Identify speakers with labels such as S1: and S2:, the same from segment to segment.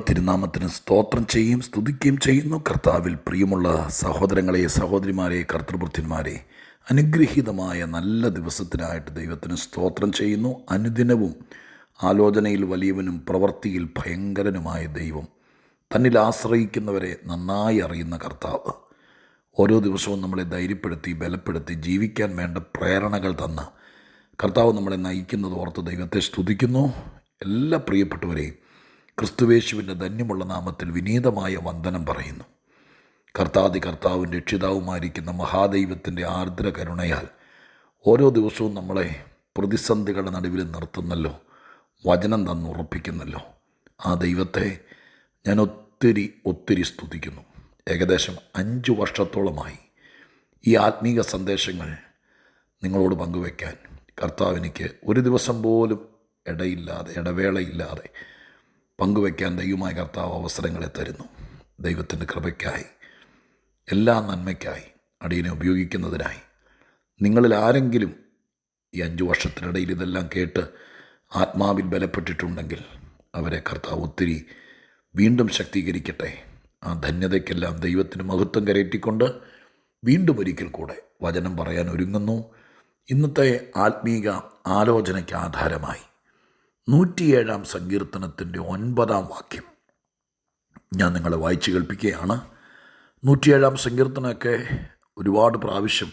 S1: തിരുനാമത്തിന് സ്തോത്രം ചെയ്യുകയും സ്തുതിക്കുകയും ചെയ്യുന്നു. കർത്താവിൽ പ്രിയമുള്ള സഹോദരങ്ങളെ, സഹോദരിമാരെ, കർത്തൃഭൃത്യന്മാരെ, അനുഗ്രഹീതമായ നല്ല ദിവസത്തിനായിട്ട് ദൈവത്തിന് സ്തോത്രം ചെയ്യുന്നു. അനുദിനവും ആലോചനയിൽ വലിയവനും പ്രവൃത്തിയിൽ ഭയങ്കരനുമായ ദൈവം, തന്നിൽ ആശ്രയിക്കുന്നവരെ നന്നായി അറിയുന്ന കർത്താവ്, ഓരോ ദിവസവും നമ്മളെ ധൈര്യപ്പെടുത്തി ബലപ്പെടുത്തി ജീവിക്കാൻ വേണ്ട പ്രേരണകൾ തന്ന് കർത്താവ് നമ്മളെ നയിക്കുന്നത് ഓർത്ത് ദൈവത്തെ സ്തുതിക്കുന്നു. എല്ലാ പ്രിയപ്പെട്ടവരെയും ക്രിസ്തുവേശുവിൻ്റെ ധന്യമുള്ള നാമത്തിൽ വിനീതമായ വന്ദനം പറയുന്നു. കർത്താവും രക്ഷിതാവുമായിരിക്കുന്ന മഹാദൈവത്തിൻ്റെ ആർദ്ര കരുണയാൽ ഓരോ ദിവസവും നമ്മളെ പ്രതിസന്ധികളുടെ നടുവിൽ നിർത്തുന്നല്ലോ, വചനം തന്നുറപ്പിക്കുന്നല്ലോ. ആ ദൈവത്തെ ഞാൻ ഒത്തിരി സ്തുതിക്കുന്നു. ഏകദേശം 5 വർഷത്തോളമായി ഈ ആത്മീക സന്ദേശങ്ങൾ നിങ്ങളോട് പങ്കുവയ്ക്കാൻ കർത്താവ് എനിക്ക് ഒരു ദിവസം പോലും ഇടവേളയില്ലാതെ പങ്കുവയ്ക്കാൻ ദൈവമായ കർത്താവ് അവസരങ്ങളെ തരുന്നു. ദൈവത്തിൻ്റെ കൃപയ്ക്കായി, എല്ലാ നന്മയ്ക്കായി, അടിയനെ ഉപയോഗിക്കുന്നതിനായി നിങ്ങളിൽ ആരെങ്കിലും ഈ 5 വർഷത്തിനിടയിൽ ഇതെല്ലാം കേട്ട് ആത്മാവിൽ ബലപ്പെട്ടിട്ടുണ്ടെങ്കിൽ അവരെ കർത്താവ് ഒത്തിരി വീണ്ടും ശക്തീകരിക്കട്ടെ. ആ ധന്യതയ്ക്കെല്ലാം ദൈവത്തിന് മഹത്വം കരയറ്റിക്കൊണ്ട് വീണ്ടും ഒരിക്കൽ കൂടെ വചനം പറയാൻ ഒരുങ്ങുന്നു. ഇന്നത്തെ ആത്മീക ആലോചനയ്ക്ക് ആധാരമായി 107 സങ്കീർത്തനത്തിൻ്റെ 9 വാക്യം ഞാൻ നിങ്ങളെ വായിച്ചു കേൾപ്പിക്കുകയാണ്. 107 സങ്കീർത്തനമൊക്കെ ഒരുപാട് പ്രാവശ്യം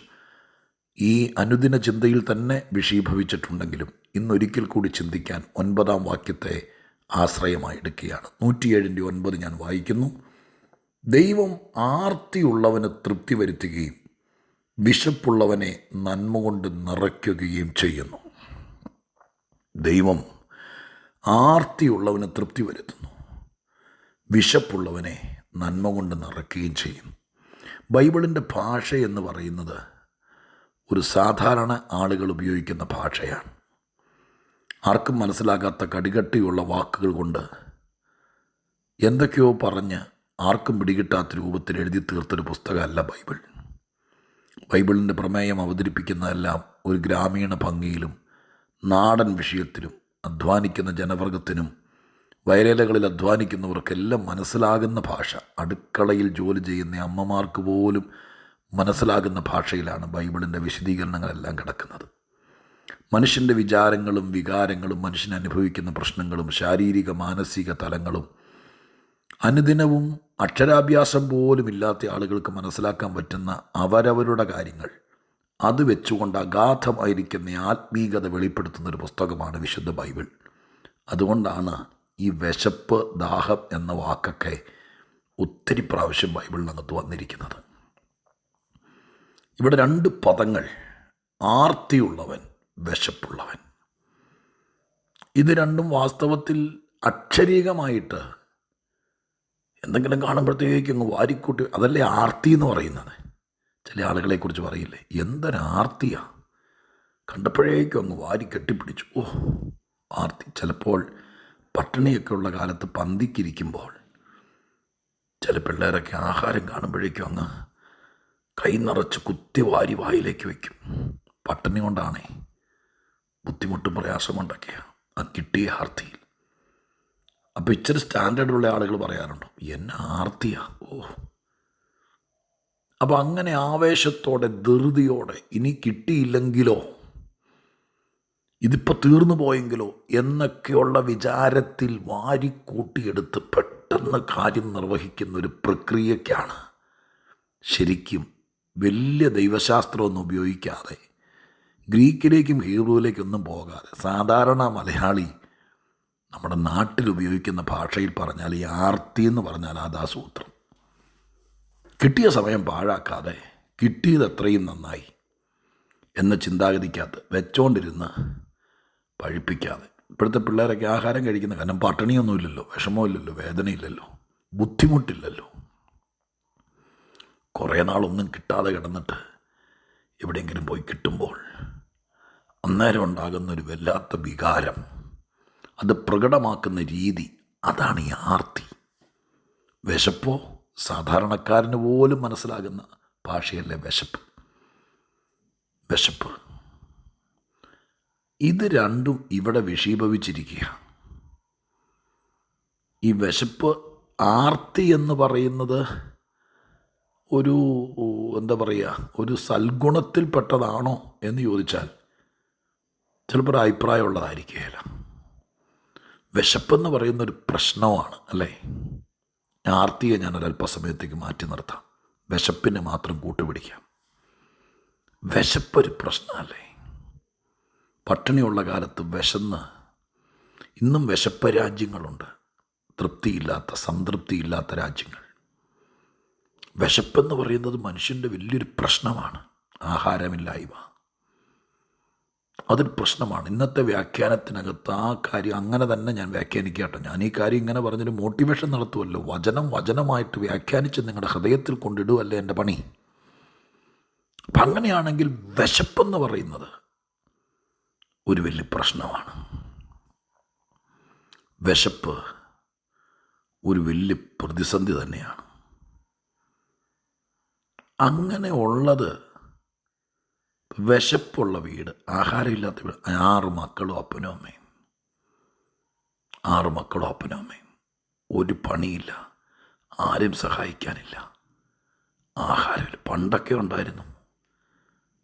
S1: ഈ അനുദിന ചിന്തയിൽ തന്നെ വിഷീഭവിച്ചിട്ടുണ്ടെങ്കിലും ഇന്നൊരിക്കൽ കൂടി ചിന്തിക്കാൻ 9 വാക്യത്തെ ആശ്രയമായി എടുക്കുകയാണ്. 107:9 ഞാൻ വായിക്കുന്നു. ദൈവം ആർത്തിയുള്ളവന് തൃപ്തി വരുത്തുകയും വിശപ്പുള്ളവനെ നന്മ കൊണ്ട് നിറയ്ക്കുകയും ചെയ്യുന്നു. ദൈവം ആർത്തിയുള്ളവന് തൃപ്തി വരുത്തുന്നു, വിശപ്പുള്ളവനെ നന്മ കൊണ്ട് നിറയ്ക്കുകയും ചെയ്യുന്നു. ബൈബിളിൻ്റെ ഭാഷ എന്ന് പറയുന്നത് ഒരു സാധാരണ ആളുകൾ ഉപയോഗിക്കുന്ന ഭാഷയാണ്. ആർക്കും മനസ്സിലാകാത്ത കടികട്ടിയുള്ള വാക്കുകൾ കൊണ്ട് എന്തൊക്കെയോ പറഞ്ഞ് ആർക്കും പിടികിട്ടാത്ത രൂപത്തിൽ എഴുതി തീർത്തൊരു പുസ്തകമല്ല ബൈബിൾ. ബൈബിളിൻ്റെ പ്രമേയം അവതരിപ്പിക്കുന്നതെല്ലാം ഒരു ഗ്രാമീണ ഭംഗിയിലും നാടൻ വിഷയത്തിലും അധ്വാനിക്കുന്ന ജനവർഗത്തിനും വയലേലകളിൽ അധ്വാനിക്കുന്നവർക്കെല്ലാം മനസ്സിലാകുന്ന ഭാഷ, അടുക്കളയിൽ ജോലി ചെയ്യുന്ന അമ്മമാർക്ക് പോലും മനസ്സിലാകുന്ന ഭാഷയിലാണ് ബൈബിളിൻ്റെ വിശദീകരണങ്ങളെല്ലാം കിടക്കുന്നത്. മനുഷ്യൻ്റെ വിചാരങ്ങളും വികാരങ്ങളും, മനുഷ്യൻ അനുഭവിക്കുന്ന പ്രശ്നങ്ങളും, ശാരീരിക മാനസിക തലങ്ങളും അനുദിനവും അക്ഷരാഭ്യാസം പോലും ഇല്ലാത്ത ആളുകൾക്ക് മനസ്സിലാക്കാൻ പറ്റുന്ന അവരവരുടെ കാര്യങ്ങൾ, അത് വെച്ചുകൊണ്ട് അഗാധമായിരിക്കുന്ന ആത്മീകത വെളിപ്പെടുത്തുന്നൊരു പുസ്തകമാണ് വിശുദ്ധ ബൈബിൾ. അതുകൊണ്ടാണ് ഈ വിശപ്പ്, ദാഹം എന്ന വാക്കൊക്കെ ഒത്തിരി പ്രാവശ്യം ബൈബിളിനകത്ത് വന്നിരിക്കുന്നത്. ഇവിടെ 2 പദങ്ങൾ, ആർത്തിയുള്ളവൻ, വിശപ്പുള്ളവൻ. ഇത് രണ്ടും വാസ്തവത്തിൽ അക്ഷരീകമായിട്ട് എന്തെങ്കിലും കാണുമ്പോഴത്തേക്കും അങ്ങ് വാരിക്കൂട്ടി, അതല്ലേ ആർത്തി എന്ന് പറയുന്നത്. ചില ആളുകളെക്കുറിച്ച് പറയില്ലേ, എന്തൊരാർത്തിയാ, കണ്ടപ്പോഴേക്കും അങ്ങ് വാരി കെട്ടിപ്പിടിച്ചു, ഓ ആർത്തി. ചിലപ്പോൾ പട്ടിണിയൊക്കെ ഉള്ള കാലത്ത് പന്തിക്കിരിക്കുമ്പോൾ ചില പിള്ളേരൊക്കെ ആഹാരം കാണുമ്പോഴേക്കും അങ്ങ് കൈ നിറച്ച് കുത്തി വാരി വായിലേക്ക് വയ്ക്കും. പട്ടിണി കൊണ്ടാണേ, ബുദ്ധിമുട്ടും പ്രയാസം കൊണ്ടൊക്കെയാണ് ആ കിട്ടിയ ആർത്തിയിൽ. അപ്പോൾ ഇച്ചിരി സ്റ്റാൻഡേർഡുള്ള ആളുകൾ പറയാറുണ്ട്, എന്നെ ആർത്തിയാ, ഓ. അപ്പോൾ അങ്ങനെ ആവേശത്തോടെ, ധൃതിയോടെ, ഇനി കിട്ടിയില്ലെങ്കിലോ, ഇതിപ്പോൾ തീർന്നു പോയെങ്കിലോ എന്നൊക്കെയുള്ള വിചാരത്തിൽ വാരിക്കൂട്ടിയെടുത്ത് പെട്ടെന്ന് കാര്യം നിർവഹിക്കുന്ന ഒരു പ്രക്രിയയ്ക്കാണ് ശരിക്കും വലിയ ദൈവശാസ്ത്രമൊന്നും ഉപയോഗിക്കാതെ, ഗ്രീക്കിലേക്കും ഹീബ്രുവിലേക്കൊന്നും പോകാതെ, സാധാരണ മലയാളി നമ്മുടെ നാട്ടിൽ ഉപയോഗിക്കുന്ന ഭാഷയിൽ പറഞ്ഞാൽ ഈ ആർത്തി എന്ന് പറഞ്ഞാൽ അതാ സൂത്രം. കിട്ടിയ സമയം പാഴാക്കാതെ, കിട്ടിയത് എത്രയും നന്നായി എന്ന ചിന്താഗതിക്കകത്ത് വെച്ചോണ്ടിരുന്ന് പഴിപ്പിക്കാതെ. ഇപ്പോഴത്തെ പിള്ളേരൊക്കെ ആഹാരം കഴിക്കുന്ന കാരണം പട്ടിണിയൊന്നുമില്ലല്ലോ, വിഷമമില്ലല്ലോ, വേദനയില്ലല്ലോ, ബുദ്ധിമുട്ടില്ലല്ലോ. കുറേ നാളൊന്നും കിട്ടാതെ കിടന്നിട്ട് എവിടെയെങ്കിലും പോയി കിട്ടുമ്പോൾ അന്നേരം ഉണ്ടാകുന്നൊരു വല്ലാത്ത വികാരം, അത് പ്രകടമാക്കുന്ന രീതി, അതാണ് ഈ ആർത്തി. വിശപ്പോ സാധാരണക്കാരന് പോലും മനസ്സിലാകുന്ന ഭാഷയല്ലേ വിശപ്പ്. ഇത് രണ്ടും ഇവിടെ വിഷീഭവിച്ചിരിക്കുക. ഈ വിശപ്പ്, ആർത്തി എന്ന് പറയുന്നത് ഒരു എന്താ പറയുക, ഒരു സൽഗുണത്തിൽപ്പെട്ടതാണോ എന്ന് ചോദിച്ചാൽ ചിലപ്പോൾ ഒരു അഭിപ്രായമുള്ളതായിരിക്കുകയില്ല. വിശപ്പെന്ന് പറയുന്നൊരു പ്രശ്നമാണ്, അല്ലേ? ആർത്തിയെ ഞാനൊരല്പസമയത്തേക്ക് മാറ്റി നിർത്താം. വിശപ്പിനെ മാത്രം കൂട്ടുപിടിക്കാം. വിശപ്പൊരു പ്രശ്നമല്ലേ? പട്ടിണിയുള്ള കാലത്ത് വിശന്ന് ഇന്നും വിശപ്പ് രാജ്യങ്ങളുണ്ട്, തൃപ്തിയില്ലാത്ത, സംതൃപ്തിയില്ലാത്ത രാജ്യങ്ങൾ. വിശപ്പെന്ന് പറയുന്നത് മനുഷ്യൻ്റെ വലിയൊരു പ്രശ്നമാണ്. ആഹാരമില്ലായ്മ അതൊരു പ്രശ്നമാണ്. ഇന്നത്തെ വ്യാഖ്യാനത്തിനകത്ത് ആ കാര്യം അങ്ങനെ തന്നെ ഞാൻ വ്യാഖ്യാനിക്കാട്ടോ. ഞാൻ ഈ കാര്യം ഇങ്ങനെ പറഞ്ഞൊരു മോട്ടിവേഷൻ നടത്തുമല്ലോ. വചനമായിട്ട് വ്യാഖ്യാനിച്ച് നിങ്ങളുടെ ഹൃദയത്തിൽ കൊണ്ടിടുമല്ലേ എൻ്റെ പണി. അപ്പം അങ്ങനെയാണെങ്കിൽ വിശപ്പെന്ന് പറയുന്നത് ഒരു വലിയ പ്രശ്നമാണ്. വിശപ്പ് ഒരു വലിയ പ്രതിസന്ധി തന്നെയാണ്. അങ്ങനെ ഉള്ളത്, വിശപ്പുള്ള വീട്, ആഹാരമില്ലാത്ത വീട്, 6 മക്കളും അപ്പനും അമ്മയും, 6 മക്കളും അപ്പനും അമ്മയും, ഒരു പണിയില്ല, ആരും സഹായിക്കാനില്ല, ആഹാരമില്ല. പണ്ടൊക്കെ ഉണ്ടായിരുന്നു,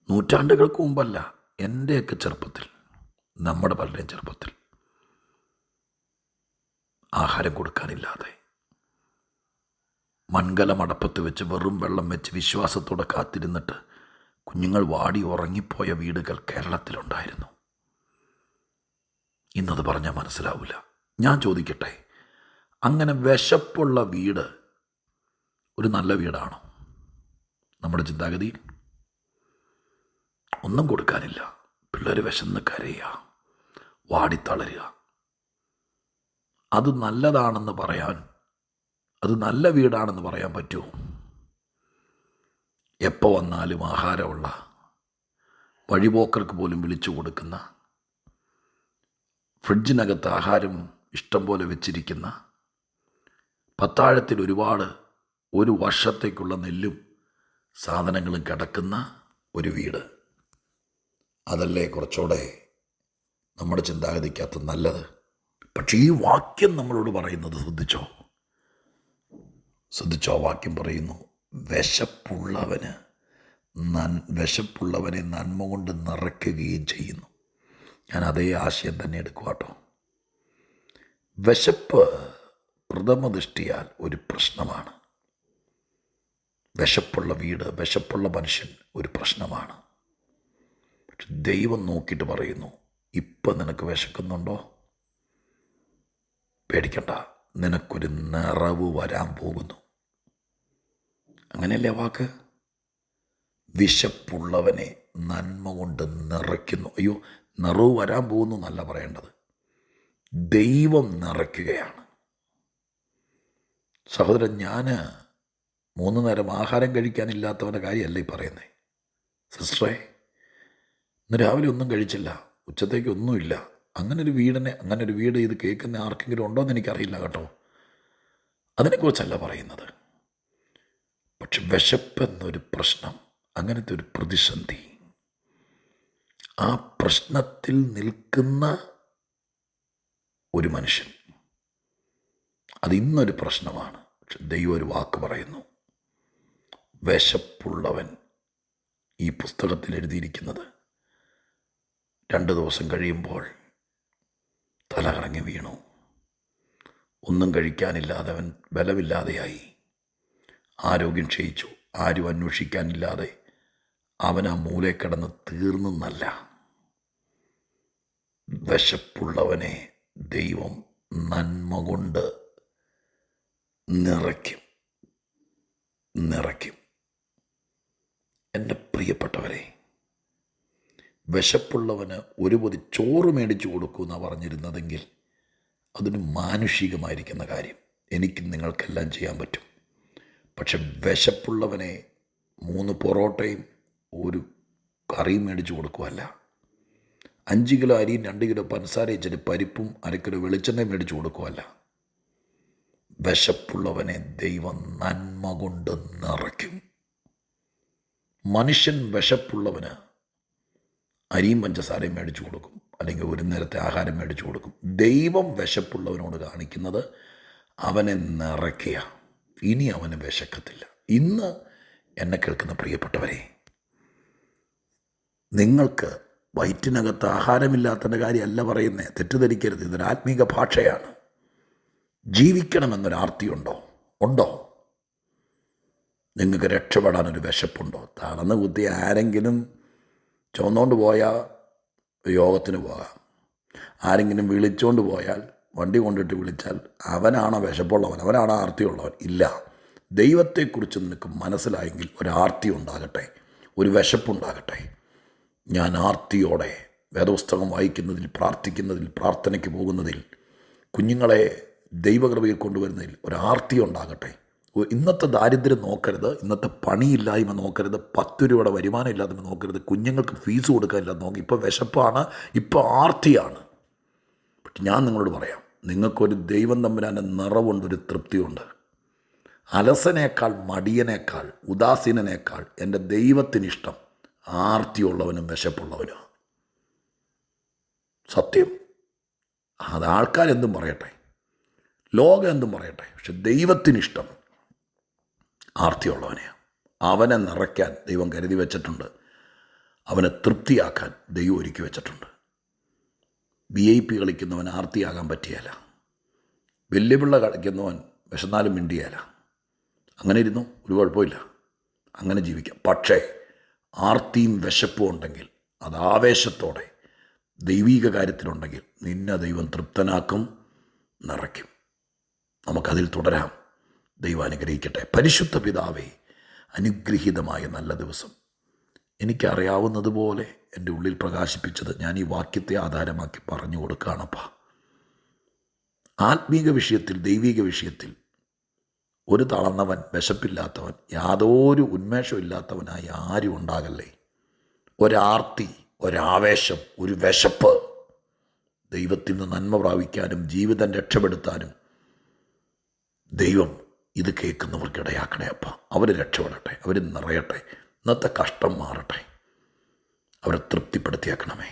S1: നൂറ്റാണ്ടുകൾക്ക് മുമ്പല്ല, എൻ്റെയൊക്കെ ചെറുപ്പത്തിൽ, നമ്മുടെ പലരുടെയും ചെറുപ്പത്തിൽ ആഹാരം കൊടുക്കാനില്ലാതെ മൺകലം അടപ്പത്ത് വെച്ച് വെറും വെള്ളം വെച്ച് വിശ്വാസത്തോടെ കാത്തിരുന്നിട്ട് കുഞ്ഞുങ്ങൾ വാടി ഉറങ്ങിപ്പോയ വീടുകൾ കേരളത്തിലുണ്ടായിരുന്നു. ഇന്നത് പറഞ്ഞാൽ മനസ്സിലാവില്ല. ഞാൻ ചോദിക്കട്ടെ, അങ്ങനെ വിശപ്പുള്ള വീട് ഒരു നല്ല വീടാണോ? നമ്മുടെ ചിന്താഗതിയിൽ ഒന്നും കൊടുക്കാനില്ല, പിള്ളേർ വിശന്ന് കരയുക, വാടിത്തളരുക, അത് നല്ലതാണെന്ന് പറയാൻ, അത് നല്ല വീടാണെന്ന് പറയാൻ പറ്റുമോ? എപ്പോൾ വന്നാലും ആഹാരമുള്ള, വഴിപോക്കർക്ക് പോലും വിളിച്ചു കൊടുക്കുന്ന, ഫ്രിഡ്ജിനകത്ത് ആഹാരം ഇഷ്ടം പോലെ വെച്ചിരിക്കുന്ന, പത്താഴത്തിൽ ഒരുപാട്, ഒരു വർഷത്തേക്കുള്ള നെല്ലും സാധനങ്ങളും കിടക്കുന്ന ഒരു വീട്, അതല്ലേ കുറച്ചുകൂടെ നമ്മുടെ ചിന്താഗതിക്കകത്ത് നല്ലത്? പക്ഷേ ഈ വാക്യം നമ്മളോട് പറയുന്നത് ശ്രദ്ധിച്ചോ. വാക്യം പറയുന്നു, വിശപ്പുള്ളവനെ നന്മ കൊണ്ട് നിറയ്ക്കുകയും ചെയ്യുന്നു. ഞാൻ അതേ ആശയം തന്നെ എടുക്കുക കേട്ടോ. വിശപ്പ് പ്രഥമദൃഷ്ടിയാൽ ഒരു പ്രശ്നമാണ്. വിശപ്പുള്ള വീട്, വിശപ്പുള്ള മനുഷ്യൻ ഒരു പ്രശ്നമാണ്. പക്ഷെ ദൈവം നോക്കിയിട്ട് പറയുന്നു, ഇപ്പം നിനക്ക് വിശക്കുന്നുണ്ടോ? പേടിക്കണ്ട, നിനക്കൊരു നിറവ് വരാൻ പോകുന്നു. അങ്ങനെയല്ലേ വാക്ക്? വിശപ്പുള്ളവനെ നന്മ കൊണ്ട് നിറയ്ക്കുന്നു. അയ്യോ, നിറവ് വരാൻ പോകുന്നു എന്നല്ല പറയേണ്ടത്, ദൈവം നിറയ്ക്കുകയാണ്. സഹോദരൻ, ഞാൻ 3 നേരം ആഹാരം കഴിക്കാനില്ലാത്തവൻ്റെ കാര്യമല്ല ഈ പറയുന്നത്. സിസ്റ്ററെ, ഇന്ന് രാവിലെ ഒന്നും കഴിച്ചില്ല, ഉച്ചത്തേക്ക് ഒന്നുമില്ല. അങ്ങനെ ഒരു വീട് ഇത് കേൾക്കുന്ന ആർക്കെങ്കിലും ഉണ്ടോയെന്ന് എനിക്കറിയില്ല കേട്ടോ. അതിനെക്കുറിച്ചല്ല പറയുന്നത്. പക്ഷെ വിശപ്പെന്നൊരു പ്രശ്നം, അങ്ങനത്തെ ഒരു പ്രതിസന്ധി, ആ പ്രശ്നത്തിൽ നിൽക്കുന്ന ഒരു മനുഷ്യൻ, അത് ഇന്നൊരു പ്രശ്നമാണ്. പക്ഷെ ദൈവം ഒരു വാക്ക് പറയുന്നു, വിശപ്പുള്ളവൻ, ഈ പുസ്തകത്തിൽ എഴുതിയിരിക്കുന്നത് 2 ദിവസം കഴിയുമ്പോൾ തലകറങ്ങി വീണു, ഒന്നും കഴിക്കാനില്ലാതെ അവൻ ബലമില്ലാതെയായി, ആരോഗ്യം ക്ഷയിച്ചു, ആരും അന്വേഷിക്കാനില്ലാതെ അവൻ ആ മൂലയിൽ കിടന്ന് തീർന്നെന്നല്ല. വിശപ്പുള്ളവനെ ദൈവം നന്മ കൊണ്ട് നിറയ്ക്കും. എൻ്റെ പ്രിയപ്പെട്ടവരെ, വിശപ്പുള്ളവന് ഒരു പൊതി ചോറ് മേടിച്ചു കൊടുക്കുമെന്നാണ് പറഞ്ഞിരുന്നതെങ്കിൽ അതിന് മാനുഷികമായിരിക്കുന്ന കാര്യം എനിക്കും നിങ്ങൾക്കെല്ലാം ചെയ്യാൻ പറ്റും. പക്ഷെ വിശപ്പുള്ളവനെ 3 പൊറോട്ടയും ഒരു കറിയും മേടിച്ചു കൊടുക്കുകയല്ല, 5 കിലോ അരിയും 2 കിലോ പഞ്ചസാര ഇച്ചിരി പരിപ്പും 1/2 കിലോ വെളിച്ചെണ്ണയും മേടിച്ചു കൊടുക്കുകയല്ല. വിശപ്പുള്ളവനെ ദൈവം നന്മ കൊണ്ട് നിറയ്ക്കും. മനുഷ്യൻ വിശപ്പുള്ളവന് അരിയും പഞ്ചസാരയും മേടിച്ചു കൊടുക്കും, അല്ലെങ്കിൽ ഒരു നേരത്തെ ആഹാരം മേടിച്ചു കൊടുക്കും. ദൈവം വിശപ്പുള്ളവനോട് കാണിക്കുന്നത് അവനെ നിറയ്ക്കുക. ഇനി അവന് വിശക്കത്തില്ല. ഇന്ന് എന്നെ കേൾക്കുന്ന പ്രിയപ്പെട്ടവരെ, നിങ്ങൾക്ക് വയറ്റിനകത്ത് ആഹാരമില്ലാത്തതിൻ്റെ കാര്യമല്ല പറയുന്നത്, തെറ്റിദ്ധരിക്കരുത്. ഇതൊരു ആത്മീക ഭാഷയാണ്. ജീവിക്കണമെന്നൊരാർത്തിയുണ്ടോ? ഉണ്ടോ? നിങ്ങൾക്ക് രക്ഷപ്പെടാനൊരു വിശപ്പുണ്ടോ? തളർന്ന് കുത്തി ആരെങ്കിലും ചുവന്നുകൊണ്ട് പോയാൽ യോഗത്തിന് പോകാം. ആരെങ്കിലും വിളിച്ചുകൊണ്ട് പോയാൽ, വണ്ടി കൊണ്ടിട്ട് വിളിച്ചാൽ അവനാണോ വിശപ്പുള്ളവൻ? അവനാണോ ആർത്തിയുള്ളവൻ? ഇല്ല. ദൈവത്തെക്കുറിച്ച് നിനക്ക് മനസ്സിലായെങ്കിൽ ഒരാർത്തി ഉണ്ടാകട്ടെ, ഒരു വിശപ്പുണ്ടാകട്ടെ. ഞാൻ ആർത്തിയോടെ വേദപുസ്തകം വായിക്കുന്നതിൽ, പ്രാർത്ഥിക്കുന്നതിൽ, പ്രാർത്ഥനയ്ക്ക് പോകുന്നതിൽ, കുഞ്ഞുങ്ങളെ ദൈവകൃപയിൽ കൊണ്ടുവരുന്നതിൽ ഒരാർത്തി ഉണ്ടാകട്ടെ. ഇന്നത്തെ ദാരിദ്ര്യം നോക്കരുത്, ഇന്നത്തെ പണിയില്ലായ്മ നോക്കരുത്, 10 രൂപയുടെ വരുമാനം ഇല്ലായ്മ നോക്കരുത്, കുഞ്ഞുങ്ങൾക്ക് ഫീസ് കൊടുക്കാനില്ലാതെ നോക്കി. ഇപ്പോൾ വിശപ്പാണ്, ഇപ്പോൾ ആർത്തിയാണ്. പക്ഷെ ഞാൻ നിങ്ങളോട് പറയാം, നിങ്ങൾക്കൊരു ദൈവം തമ്പുരാൻ്റെ നിറവുണ്ട്, ഒരു തൃപ്തിയുണ്ട്. അലസനേക്കാൾ, മടിയനേക്കാൾ, ഉദാസീനനേക്കാൾ എൻ്റെ ദൈവത്തിനിഷ്ടം ആർത്തിയുള്ളവനും വിശപ്പുള്ളവനും. സത്യം. അത് ആൾക്കാരെന്തും പറയട്ടെ, ലോകം എന്തും പറയട്ടെ, പക്ഷെ ദൈവത്തിനിഷ്ടം ആർത്തിയുള്ളവനെയാണ്. അവനെ നിറയ്ക്കാൻ ദൈവം കരുതി വെച്ചിട്ടുണ്ട്. അവനെ തൃപ്തിയാക്കാൻ ദൈവം ഒരുക്കി വെച്ചിട്ടുണ്ട്. VIP കളിക്കുന്നവൻ ആർത്തിയാകാൻ പറ്റിയല്ല. വലിയ പിള്ള കളിക്കുന്നവൻ വിശന്നാലും മിണ്ടിയല്ല. അങ്ങനെ ഇരുന്നു, ഒരു കുഴപ്പമില്ല, അങ്ങനെ ജീവിക്കാം. പക്ഷേ ആർത്തിയും വിശപ്പും ഉണ്ടെങ്കിൽ, അത് ആവേശത്തോടെ ദൈവീക കാര്യത്തിലുണ്ടെങ്കിൽ, നിന്നെ ദൈവം തൃപ്തനാക്കും, നിറയ്ക്കും. നമുക്കതിൽ തുടരാം. ദൈവം അനുഗ്രഹിക്കട്ടെ. പരിശുദ്ധ പിതാവേ, അനുഗ്രഹീതമായ നല്ല ദിവസം എനിക്കറിയാവുന്നതുപോലെ എൻ്റെ ഉള്ളിൽ പ്രകാശിപ്പിച്ചത് ഞാൻ ഈ വാക്യത്തെ ആധാരമാക്കി പറഞ്ഞു കൊടുക്കുകയാണപ്പാ. ആത്മീക വിഷയത്തിൽ, ദൈവിക വിഷയത്തിൽ ഒരു തളർന്നവൻ, വിശപ്പില്ലാത്തവൻ, യാതൊരു ഉന്മേഷമില്ലാത്തവനായി ആരും ഉണ്ടാകല്ലേ. ഒരാർത്തി, ഒരാവേശം, ഒരു വിശപ്പ്, ദൈവത്തിൽ നിന്ന് നന്മ പ്രാപിക്കാനും ജീവിതം രക്ഷപ്പെടുത്താനും ദൈവം ഇത് കേൾക്കുന്നവർക്കിടയാക്കണേ അപ്പ. അവർ രക്ഷപ്പെടട്ടെ, അവർ നിറയട്ടെ, ഇന്നത്തെ കഷ്ടം മാറട്ടെ, അവരെ തൃപ്തിപ്പെടുത്തിയാക്കണമേ.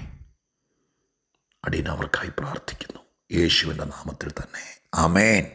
S1: അടിയൻ അവർക്കായി പ്രാർത്ഥിക്കുന്നു, യേശുവിൻ്റെ നാമത്തിൽ തന്നെ. ആമേൻ.